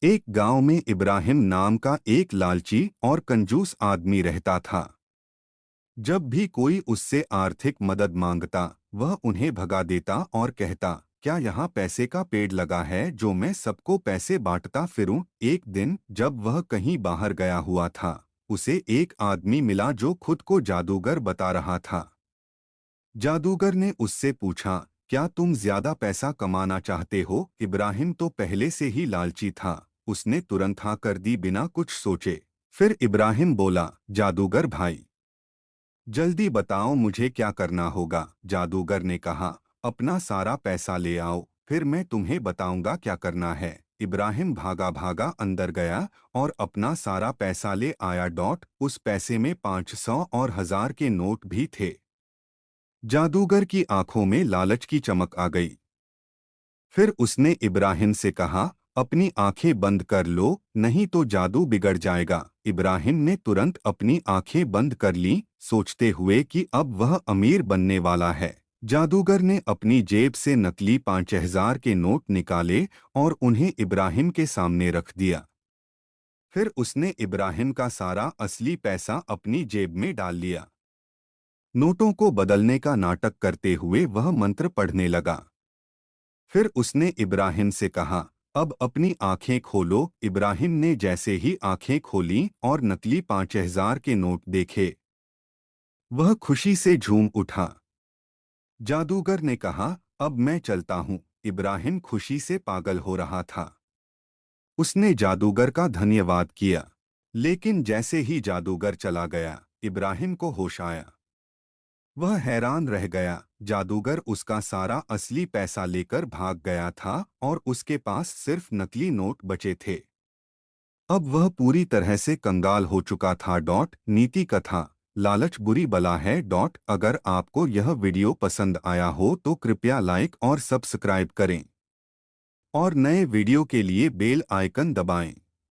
एक गांव में इब्राहिम नाम का एक लालची और कंजूस आदमी रहता था। जब भी कोई उससे आर्थिक मदद मांगता, वह उन्हें भगा देता और कहता, क्या यहाँ पैसे का पेड़ लगा है जो मैं सबको पैसे बांटता फिरूं। एक दिन जब वह कहीं बाहर गया हुआ था, उसे एक आदमी मिला जो खुद को जादूगर बता रहा था। जादूगर ने उससे पूछा, क्या तुम ज्यादा पैसा कमाना चाहते हो? इब्राहिम तो पहले से ही लालची था। उसने तुरंत हाँ कर दी बिना कुछ सोचे। फिर इब्राहिम बोला, जादूगर भाई, जल्दी बताओ मुझे क्या करना होगा। जादूगर ने कहा, अपना सारा पैसा ले आओ, फिर मैं तुम्हें बताऊंगा क्या करना है। इब्राहिम भागा भागा अंदर गया और अपना सारा पैसा ले आया। उस पैसे में 500 और 1000 के नोट भी थे। जादूगर की आंखों में लालच की चमक आ गई। फिर उसने इब्राहिम से कहा, अपनी आंखें बंद कर लो, नहीं तो जादू बिगड़ जाएगा। इब्राहिम ने तुरंत अपनी आंखें बंद कर लीं, सोचते हुए कि अब वह अमीर बनने वाला है। जादूगर ने अपनी जेब से नकली 5000 के नोट निकाले और उन्हें इब्राहिम के सामने रख दिया। फिर उसने इब्राहिम का सारा असली पैसा अपनी जेब में डाल लिया। नोटों को बदलने का नाटक करते हुए वह मंत्र पढ़ने लगा। फिर उसने इब्राहिम से कहा, अब अपनी आंखें खोलो। इब्राहिम ने जैसे ही आंखें खोलीं और नकली 5000 के नोट देखे, वह खुशी से झूम उठा। जादूगर ने कहा, अब मैं चलता हूँ। इब्राहिम खुशी से पागल हो रहा था। उसने जादूगर का धन्यवाद किया। लेकिन जैसे ही जादूगर चला गया, इब्राहिम को होश आया। वह हैरान रह गया। जादूगर उसका सारा असली पैसा लेकर भाग गया था और उसके पास सिर्फ नकली नोट बचे थे। अब वह पूरी तरह से कंगाल हो चुका था। नीति कथा, लालच बुरी बला है। अगर आपको यह वीडियो पसंद आया हो तो कृपया लाइक और सब्सक्राइब करें और नए वीडियो के लिए बेल आइकन दबाएं।